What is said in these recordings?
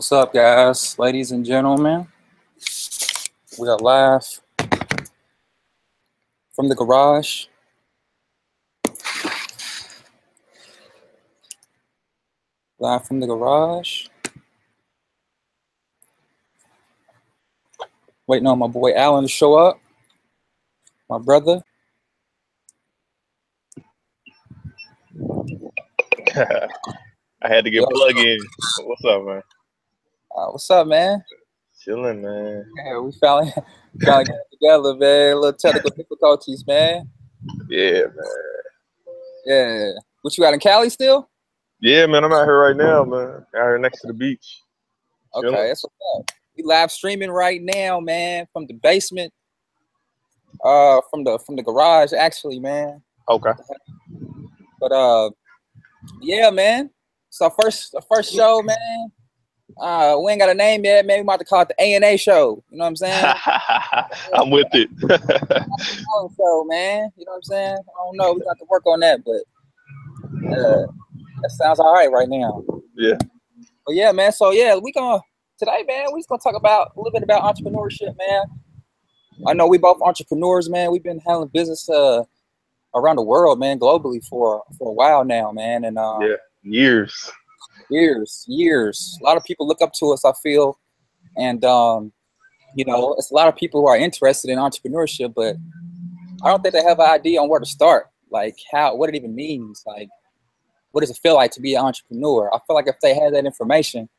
What's up, guys, ladies and gentlemen? We are live from the garage. Live from the garage. Waiting on my boy Alan to show up. My brother. I had to get plugged in. What's up, man? What's up, man? Chilling, man. Yeah, we finally got together, man. A little technical difficulties, man. Yeah, man. Yeah. What you got in Cali still? Yeah, man. I'm out here right now, man. Out here next to the beach. Chilling. Okay, that's what's up. We live streaming right now, man, from the basement. From the garage, actually, man. Okay. But yeah, man. It's our first show, man. We ain't got a name yet, man. We about to call it the A&A show. You know what I'm saying? I'm with it. So, man, you know what I'm saying? I don't know. We got to work on that, but that sounds all right now. Yeah. But yeah, man. So yeah, today, man, we just gonna talk about a little bit about entrepreneurship, man. I know we both entrepreneurs, man. We've been handling business around the world, man, globally for a while now, man. And yeah, years. A lot of people look up to us, I feel, and you know, it's a lot of people who are interested in entrepreneurship, but I don't think they have an idea on where to start, like what it even means, like what does it feel like to be an entrepreneur. I feel like if they had that information,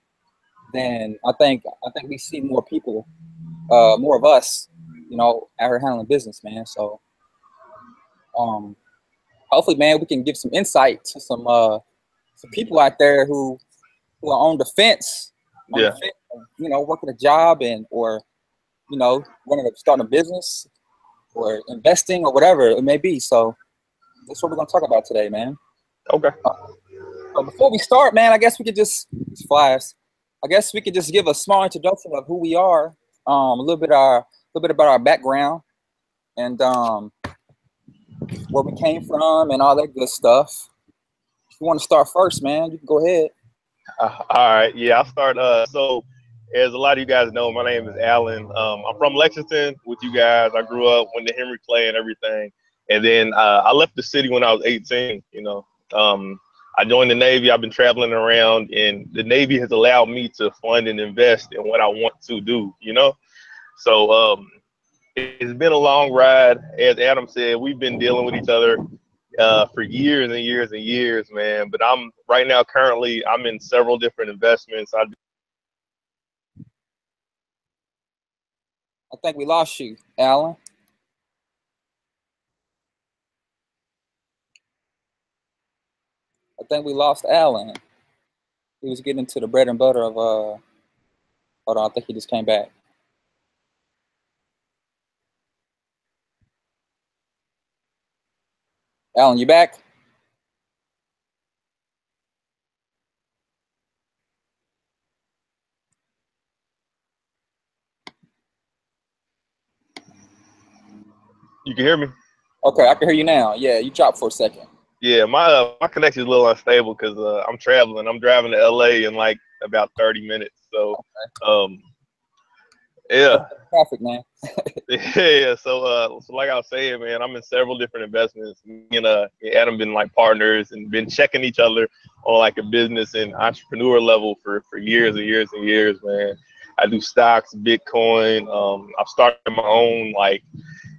then I think we see more people, more of us, you know, out here handling business, man. So hopefully, man, we can give some insight to some people out there who are on the fence, you know, working a job or you know, starting a business or investing or whatever it may be. So that's what we're gonna talk about today, man. Okay. But before we start, man, I guess we could just give a small introduction of who we are, a little bit about our background, and where we came from and all that good stuff. If you want to start first, man, you can go ahead. All right. Yeah, I'll start. So, as a lot of you guys know, my name is Alan. I'm from Lexington with you guys. I grew up, went to Henry Clay and everything. And then I left the city when I was 18, you know. I joined the Navy. I've been traveling around, and the Navy has allowed me to fund and invest in what I want to do, you know. So it's been a long ride. As Adam said, we've been dealing with each other for years and years and years, man. But I'm right now, currently, I'm in several different investments. I think we lost you, Alan. I think we lost Alan. He was getting into the bread and butter of hold on, I think he just came back. Alan, you back? You can hear me? Okay, I can hear you now. Yeah, you dropped for a second. Yeah, my connection is a little unstable because I'm traveling. I'm driving to LA in like about 30 minutes. So, okay. Yeah. Traffic, man. Yeah. So like I was saying, man, I'm in several different investments. Me and Adam been like partners and been checking each other on like a business and entrepreneur level for years and years and years, man. I do stocks, Bitcoin. I've started my own like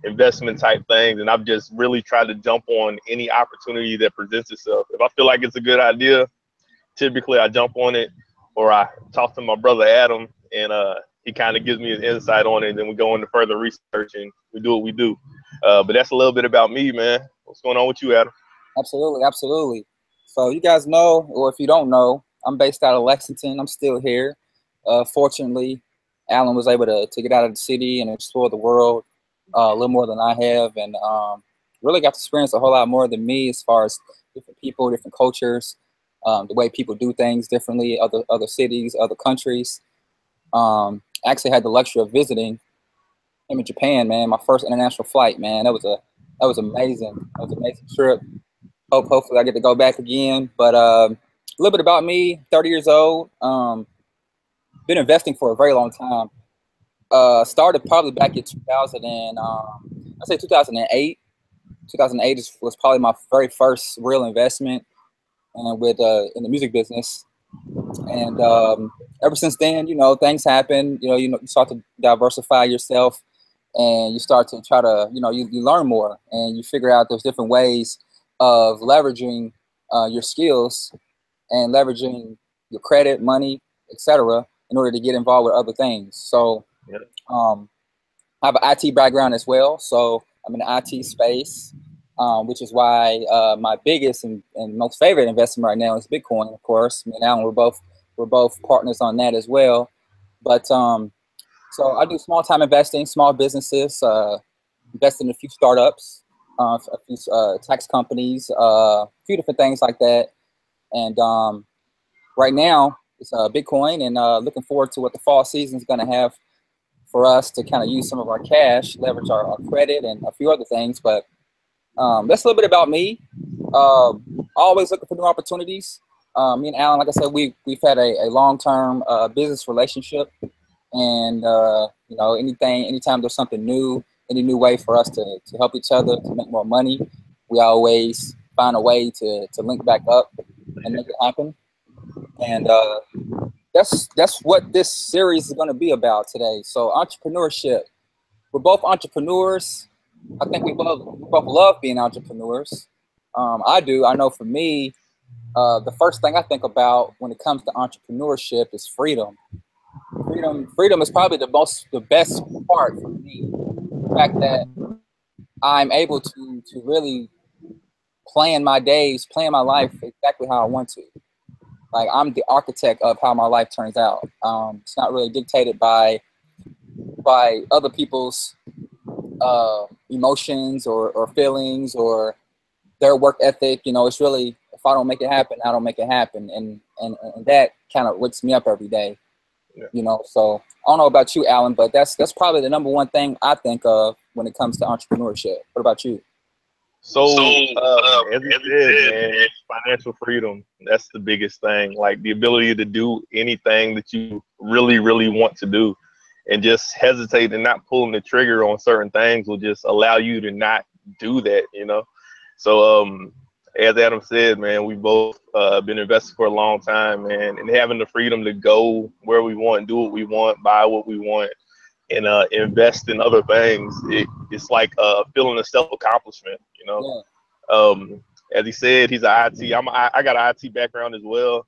investment type things, and I've just really tried to jump on any opportunity that presents itself. If I feel like it's a good idea, typically I jump on it, or I talk to my brother Adam, and he kind of gives me his insight on it, and then we go into further research and we do what we do. But that's a little bit about me, man. What's going on with you, Adam? Absolutely. So you guys know, or if you don't know, I'm based out of Lexington. I'm still here. Fortunately, Alan was able to get out of the city and explore the world a little more than I have, and really got to experience a whole lot more than me as far as different people, different cultures, the way people do things differently, other cities, other countries. I actually had the luxury of visiting him in Japan, man. My first international flight, man. That was amazing. That was an amazing trip. Hopefully I get to go back again. But a little bit about me: 30 years old. been investing for a very long time. Started probably back in 2000 and I say 2008. 2008 was probably my very first real investment, and with in the music business. And ever since then, you know, things happen. You start to diversify yourself, and you start to try to, you learn more, and you figure out there's different ways of leveraging your skills and leveraging your credit, money, etc., in order to get involved with other things. So I have an IT background as well, so I'm in the IT space, which is why my biggest and most favorite investment right now is Bitcoin. Of course, me and Alan, we're both partners on that as well. But so I do small time investing, small businesses, invest in a few startups, a few tax companies, a few different things like that. And right now it's Bitcoin, and looking forward to what the fall season is going to have for us to kind of use some of our cash, leverage our credit, and a few other things. But that's a little bit about me. Always looking for new opportunities. Me and Alan, like I said, we've had a long-term business relationship, and anytime there's something new, any new way for us to help each other to make more money, we always find a way to link back up and make it happen. And that's what this series is going to be about today. So entrepreneurship. We're both entrepreneurs. I think we both love being entrepreneurs. I do. I know for me, the first thing I think about when it comes to entrepreneurship is freedom. Freedom is probably the best part for me. The fact that I'm able to really plan my days, plan my life exactly how I want to. Like, I'm the architect of how my life turns out. It's not really dictated by other people's emotions or feelings or their work ethic. It's really, if I don't make it happen, I don't make it happen, and that kind of wakes me up every day. Yeah. So I don't know about you, Alan, but that's probably the number one thing I think of when it comes to entrepreneurship. What about you? So, as you said, man, financial freedom, that's the biggest thing. Like, the ability to do anything that you really, really want to do, and just hesitate and not pulling the trigger on certain things will just allow you to not do that, So, as Adam said, man, we both been investing for a long time, man, and having the freedom to go where we want, do what we want, buy what we want, and invest in other things. It's like feeling a self-accomplishment, Yeah. As he said, he's an IT. I got an IT background as well,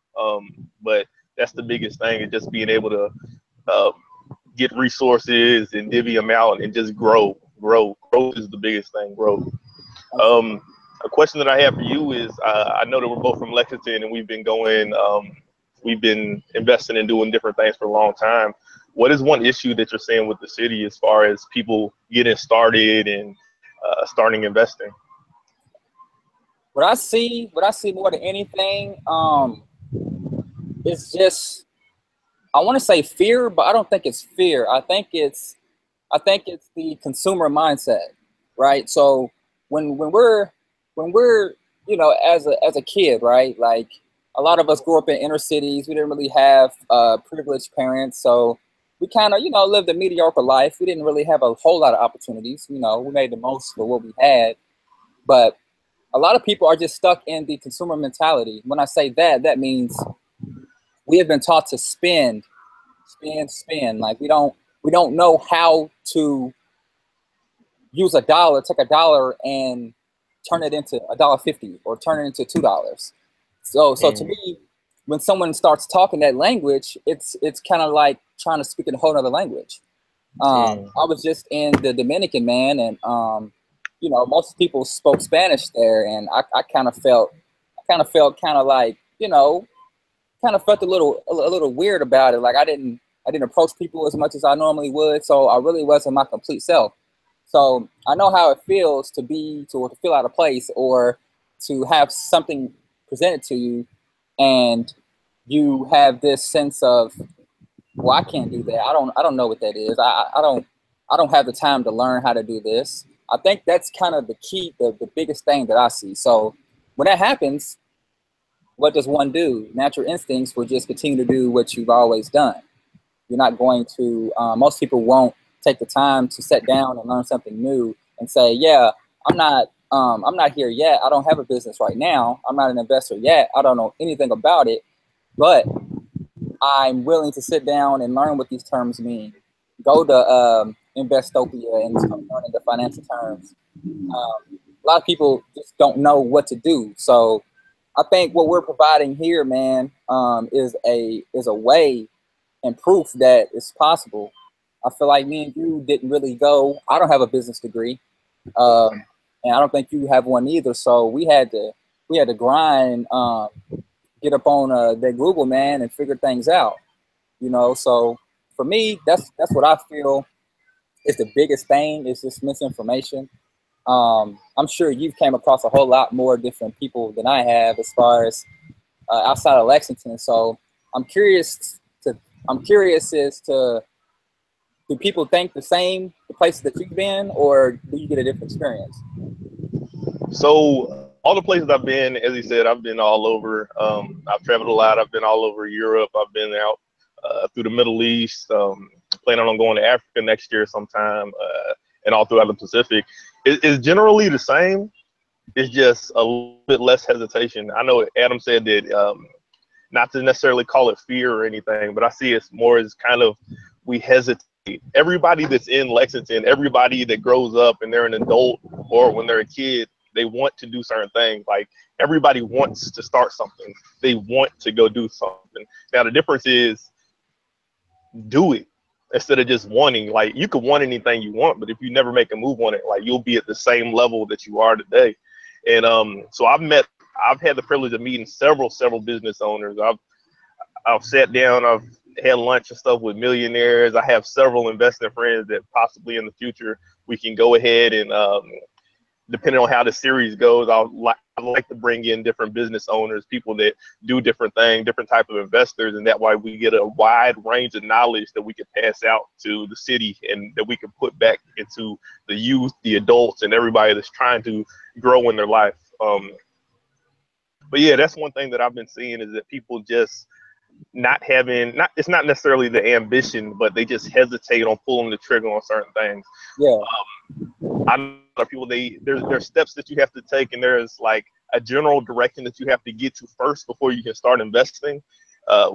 but that's the biggest thing, is just being able to get resources and divvy them out and just grow. Growth is the biggest thing, growth. A question that I have for you is, I know that we're both from Lexington, and we've been investing and doing different things for a long time. What is one issue that you're seeing with the city as far as people getting started and starting investing? What I see more than anything, is just, I want to say fear, but I don't think it's fear. I think it's the consumer mindset, right? So when we're as a kid, right? Like, a lot of us grew up in inner cities. We didn't really have privileged parents, so we kind of lived a mediocre life. We didn't really have a whole lot of opportunities. We made the most of what we had, but a lot of people are just stuck in the consumer mentality. When I say that, that means we have been taught to spend. Like, we don't know how to use take a dollar and turn it into $1.50 or turn it into $2. So to me, when someone starts talking that language, it's kind of like trying to speak in a whole other language. I was just in the Dominican, man, and most people spoke Spanish there, and I kind of felt kind of like, kind of felt a little weird about it. Like, I didn't approach people as much as I normally would, so I really wasn't my complete self. So I know how it feels to feel out of place, or to have something presented to you, and you have this sense of, well, I can't do that. I don't know what that is. I don't have the time to learn how to do this. I think that's kind of the key, the biggest thing that I see. So when that happens, what does one do? Natural instincts will just continue to do what you've always done. You're not going to, most people won't take the time to sit down and learn something new and say, yeah, I'm not here yet. I don't have a business right now. I'm not an investor yet. I don't know anything about it, but I'm willing to sit down and learn what these terms mean. Go to Investopia and start learning the financial terms. A lot of people just don't know what to do. So I think what we're providing here, man, is a way and proof that it's possible. I feel like me and you didn't really go. I don't have a business degree, and I don't think you have one either. So we had to grind, get up on the Google, man, and figure things out. You know, so for me, that's what I feel is the biggest thing is this misinformation. I'm sure you've came across a whole lot more different people than I have as far as outside of Lexington. So I'm curious as to, do people think the same the places that you've been, or do you get a different experience? So all the places I've been, as you said, I've been all over. I've traveled a lot. I've been all over Europe. I've been out through the Middle East. Planning on going to Africa next year sometime, and all throughout the Pacific. It's generally the same. It's just a little bit less hesitation. I know Adam said that not to necessarily call it fear or anything, but I see it more as kind of we hesitate. Everybody that's in Lexington, everybody that grows up and they're an adult or when they're a kid, they want to do certain things. Like everybody wants to start something. They want to go do something. Now the difference is do it instead of just wanting. Like you could want anything you want, but if you never make a move on it, like you'll be at the same level that you are today. And so I've had the privilege of meeting several business owners. I've sat down, I've had lunch and stuff with millionaires. I have several investing friends that possibly in the future we can go ahead and depending on how the series goes, I like to bring in different business owners, people that do different things, different type of investors, and that way we get a wide range of knowledge that we can pass out to the city and that we can put back into the youth, the adults, and everybody that's trying to grow in their life. But yeah, that's one thing that I've been seeing is that people just it's not necessarily the ambition, but they just hesitate on pulling the trigger on certain things. Yeah. I know people, there's steps that you have to take, and there's like a general direction that you have to get to first before you can start investing,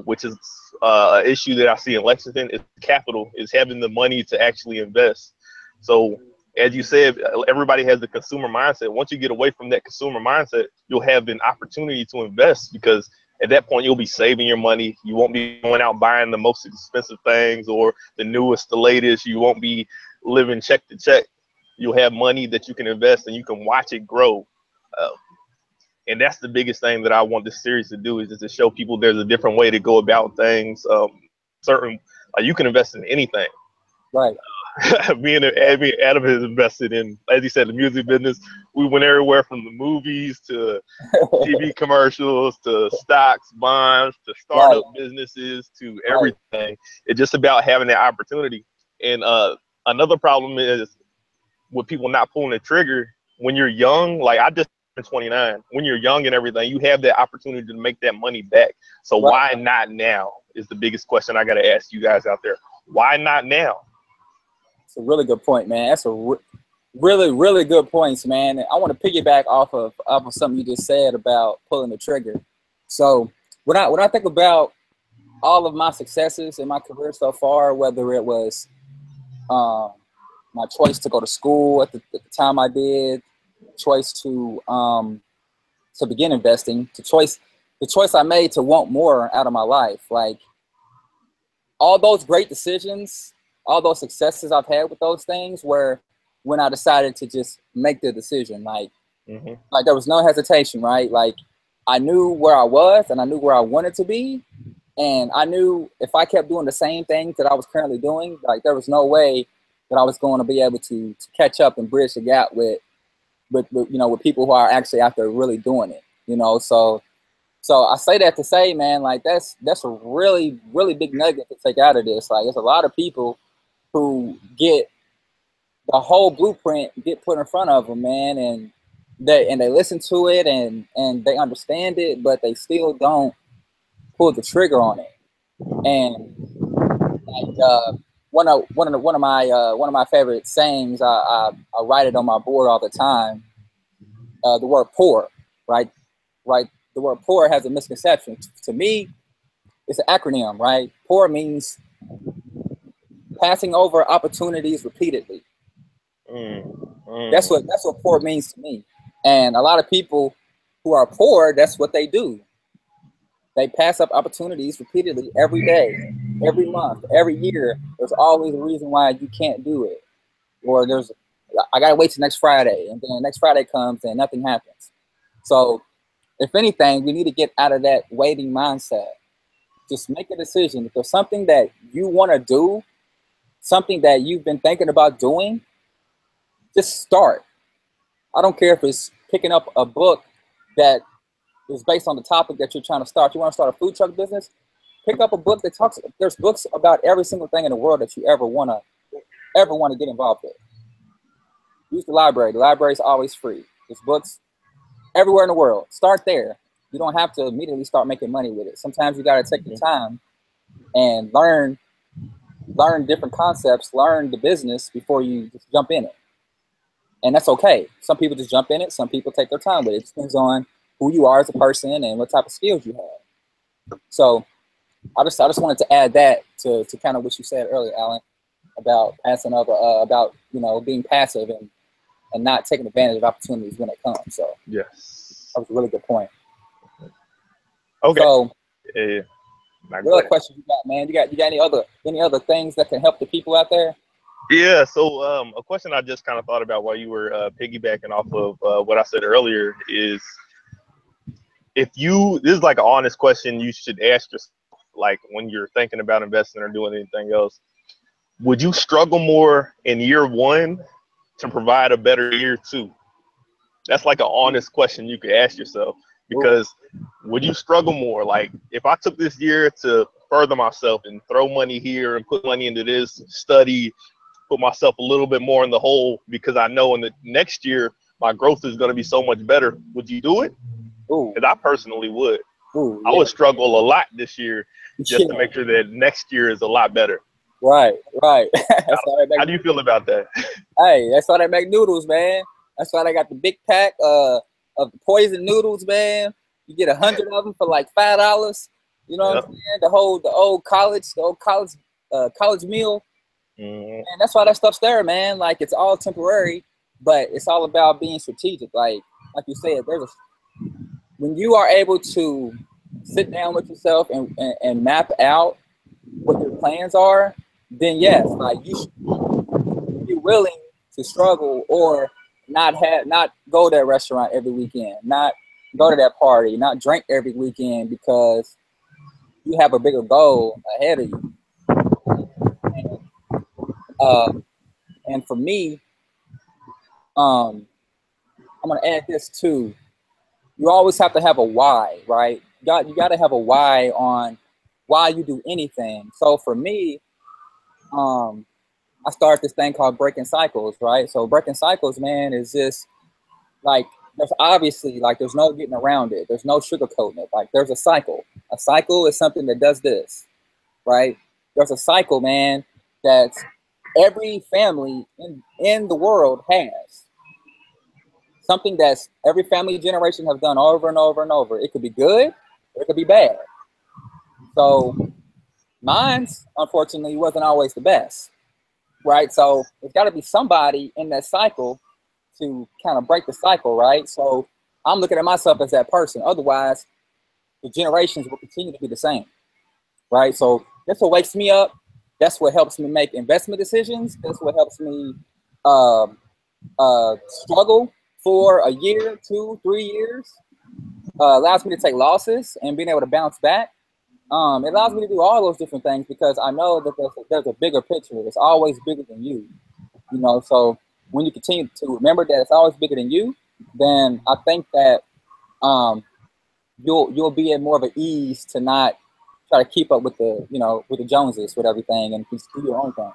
which is an issue that I see in Lexington. Is capital, is having the money to actually invest. So as you said, everybody has the consumer mindset. Once you get away from that consumer mindset, you'll have an opportunity to invest, because at that point, you'll be saving your money. You won't be going out buying the most expensive things or the newest, the latest. You won't be living check to check. You'll have money that you can invest and you can watch it grow. And that's the biggest thing that I want this series to do, is just to show people there's a different way to go about things. You can invest in anything. Right. Me and Adam has invested in, as he said, the music business. We went everywhere from the movies to TV commercials to stocks, bonds, to startup businesses, to everything. It's just about having that opportunity. And another problem is with people not pulling the trigger when you're young. Like I just turned 29. When you're young and everything, you have that opportunity to make that money back. So why not now is the biggest question I got to ask you guys out there. Why not now? It's a really good point, man. That's a really good points, man. And I want to piggyback off of something you just said about pulling the trigger. So when I think about all of my successes in my career so far, whether it was my choice to go to school at the time I did, choice to begin investing, the choice I made to want more out of my life, like all those great decisions, all those successes I've had with those things were when I decided to just make the decision. Like there was no hesitation, right? Like I knew where I was and I knew where I wanted to be. And I knew if I kept doing the same things that I was currently doing, like there was no way that I was going to be able to catch up and bridge the gap with people who are actually out there really doing it, So I say that to say, man, like that's a really big nugget to take out of this. Like there's a lot of people who get the whole blueprint get put in front of them, man, and they listen to it and they understand it, but they still don't pull the trigger on it. And And, one of my favorite sayings, I write it on my board all the time. The word poor, right? Right. The word poor has a misconception. To me, it's an acronym, right? Poor means passing over opportunities repeatedly. That's what poor means to me. And a lot of people who are poor, that's what they do. They pass up opportunities repeatedly every day, every month, every year. There's always a reason why you can't do it. Or I gotta wait till next Friday, and then next Friday comes and nothing happens. So if anything, we need to get out of that waiting mindset. Just make a decision. If there's something that you want to do, something that you've been thinking about doing, just start. I don't care if it's picking up a book that is based on the topic that you're trying to start. You want to start a food truck business? Pick up a book that talks. There's books about every single thing in the world that you ever want to get involved with. Use the library. The library is always free. There's books everywhere in the world. Start there. You don't have to immediately start making money with it. Sometimes you got to take the time and learn different concepts, learn the business before you just jump in it. And that's okay. Some people just jump in it. Some people take their time with it. It depends on who you are as a person and what type of skills you have. So I just wanted to add that to kind of what you said earlier, Alan, about passing over, about, being passive and not taking advantage of opportunities when they come. So yes, that was a really good point. Okay. So, yeah. What other questions you got, man? You got any other things that can help the people out there? Yeah. So a question I just kind of thought about while you were piggybacking off of what I said earlier is, this is like an honest question you should ask yourself, like when you're thinking about investing or doing anything else. Would you struggle more in year one to provide a better year two? That's like an honest question you could ask yourself, because would you struggle more? Like, if I took this year to further myself and throw money here and put money into this, study, put myself a little bit more in the hole, because I know in the next year my growth is going to be so much better, would you do it? Because I personally would. I would struggle a lot this year just to make sure that next year is a lot better. Right. How do you feel about that? Hey, that's why they make noodles, man. That's why they got the big pack of the poison noodles, man. You get 100 of them for like $5. You know what I'm saying? The old college meal. And that's why that stuff's there, man. Like, it's all temporary, but it's all about being strategic. Like you said, when you are able to sit down with yourself and map out what your plans are, then yes, like you should be willing to struggle or not go to that restaurant every weekend, not go to that party, not drink every weekend, because you have a bigger goal ahead of you. And for me, I'm gonna add this too. You always have to have a why, right? You got to have a why on why you do anything. So for me, I started this thing called breaking cycles, right? So breaking cycles, man, is just like, there's obviously, like, there's no getting around it. There's no sugarcoating it. Like, there's a cycle. A cycle is something that does this, right? There's a cycle, man, that every family in the world has. Something that's every family generation have done over and over and over. It could be good, or it could be bad. So mine's, unfortunately, wasn't always the best, right? So there's got to be somebody in that cycle to kind of break the cycle, right? So I'm looking at myself as that person. Otherwise, the generations will continue to be the same, right? So that's what wakes me up. That's what helps me make investment decisions. That's what helps me struggle for a year, 2, 3 years. Allows me to take losses and being able to bounce back. It allows me to do all those different things because I know that there's a bigger picture. It's always bigger than you, So when you continue to remember that it's always bigger than you, then I think that you'll be at more of an ease to not try to keep up with the Joneses with everything and just do your own thing.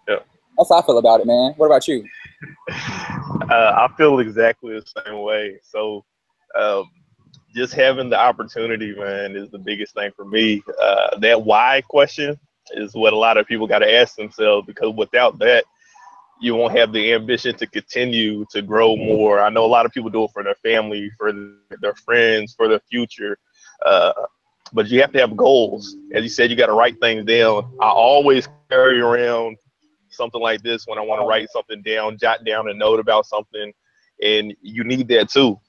Yeah, that's how I feel about it, man. What about you? I feel exactly the same way. So just having the opportunity, man, is the biggest thing for me. That why question, is what a lot of people got to ask themselves, because without that, you won't have the ambition to continue to grow more. I know a lot of people do it for their family, for their friends, for their future. But you have to have goals. As you said, you got to write things down. I always carry around something like this when I want to write something down, jot down a note about something. And you need that too.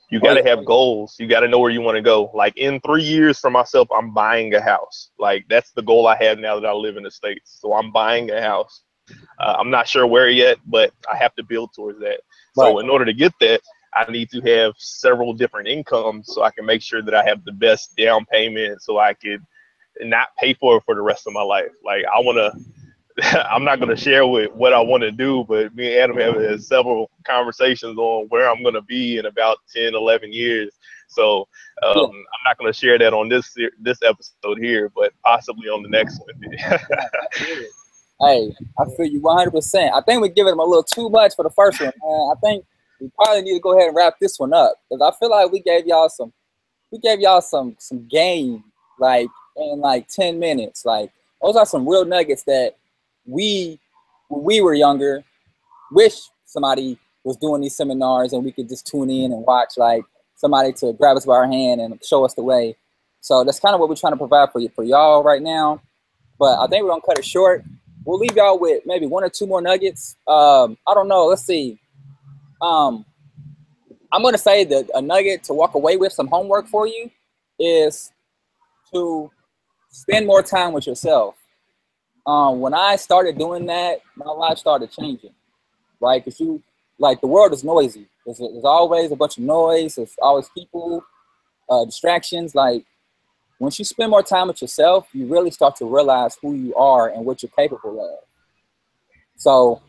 You got to have goals. You got to know where you want to go. Like in 3 years for myself, I'm buying a house. Like that's the goal I have now that I live in the States. So I'm buying a house. I'm not sure where yet, but I have to build towards that. So in order to get that, I need to have several different incomes so I can make sure that I have the best down payment so I could not pay for it for the rest of my life. Like I want to, I'm not going to share with what I want to do, but me and Adam have had several conversations on where I'm going to be in about 10, 11 years. So I'm not going to share that on this episode here, but possibly on the next one. Hey, I feel you 100%. I think we give them a little too much for the first one, man. I think we probably need to go ahead and wrap this one up, because I feel like we gave y'all some game, like in like 10 minutes. Like those are some real nuggets that when we were younger, wish somebody was doing these seminars and we could just tune in and watch, like somebody to grab us by our hand and show us the way. So that's kind of what we're trying to provide for y'all right now. But I think we're gonna cut it short. We'll leave y'all with maybe 1 or 2 more nuggets. I don't know. Let's see. I'm going to say that a nugget to walk away with, some homework for you, is to spend more time with yourself. When I started doing that, my life started changing, right? Because the world is noisy. There's always a bunch of noise. There's always people, distractions. Like, once you spend more time with yourself, you really start to realize who you are and what you're capable of. So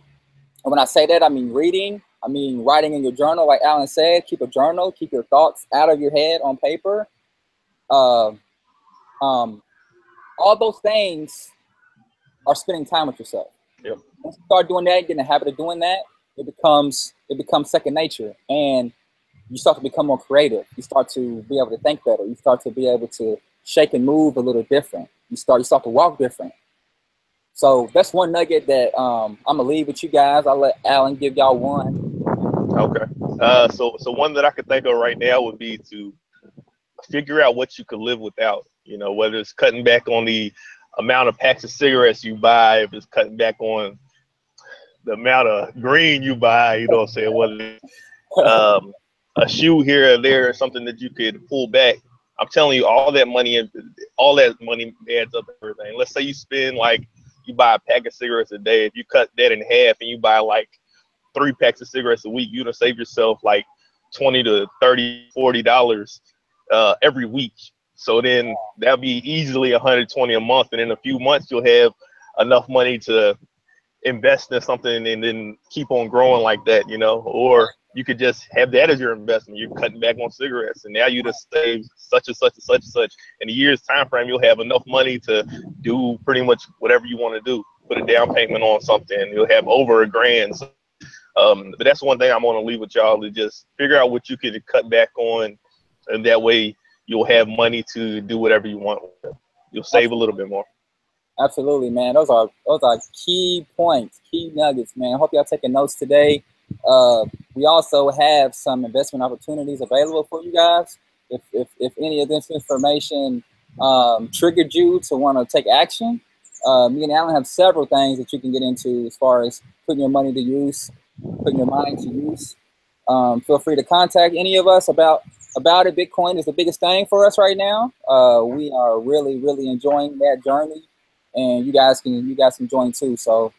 when I say that, I mean reading, I mean writing in your journal, like Alan said. Keep a journal, keep your thoughts out of your head on paper. All those things are spending time with yourself. Yep. Once you start doing that, get in the habit of doing that, it becomes second nature, and you start to become more creative. You start to be able to think better. You start to be able to shake and move a little different. You start to walk different. So that's one nugget that I'm gonna leave with you guys. I'll let Alan give y'all one. Okay. So one that I could think of right now would be to figure out what you could live without. You know, whether it's cutting back on the amount of packs of cigarettes you buy, if it's cutting back on the amount of green you buy, you know what I'm saying? Whether it's a shoe here or there, or something that you could pull back. I'm telling you, all that money adds up to everything. Let's say you spend you buy a pack of cigarettes a day. If you cut that in half and you buy like 3 packs of cigarettes a week, you're gonna save yourself like $20 to $30, $40 every week. So then that'll be easily $120 a month, and in a few months you'll have enough money to invest in something and then keep on growing like that, you know. Or you could just have that as your investment. You're cutting back on cigarettes, and now you just save such and such and such and such. In a year's time frame, you'll have enough money to do pretty much whatever you want to do. Put a down payment on something, you'll have over $1,000. So, but that's one thing I'm going to leave with y'all, to just figure out what you could cut back on, and that way you'll have money to do whatever you want. You'll save a little bit more. Absolutely, man. Those are key points, key nuggets, man. I hope y'all taking notes today. We also have some investment opportunities available for you guys. If any of this information triggered you to want to take action, me and Alan have several things that you can get into as far as putting your money to use, putting your mind to use. Feel free to contact any of us about it. Bitcoin is the biggest thing for us right now. We are really, really enjoying that journey, and you guys can join too. So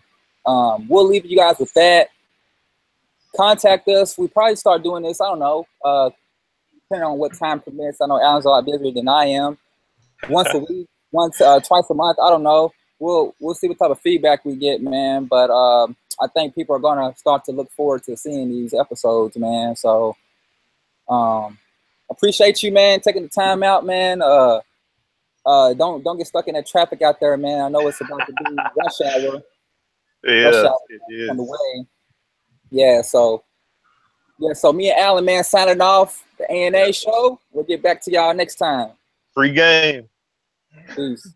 we'll leave you guys with that. Contact us. We probably start doing this, I don't know, depending on what time permits. I know Alan's a lot busier than I am. Once a week, twice a month, I don't know. We'll see what type of feedback we get, man. But I think people are gonna start to look forward to seeing these episodes, man. So appreciate you, man, taking the time out, man. Don't get stuck in that traffic out there, man. I know it's about to be rush hour. Yeah, rush hour it is on the way. Yeah, so me and Alan, man, signing off the A&A show. We'll get back to y'all next time. free game. Peace.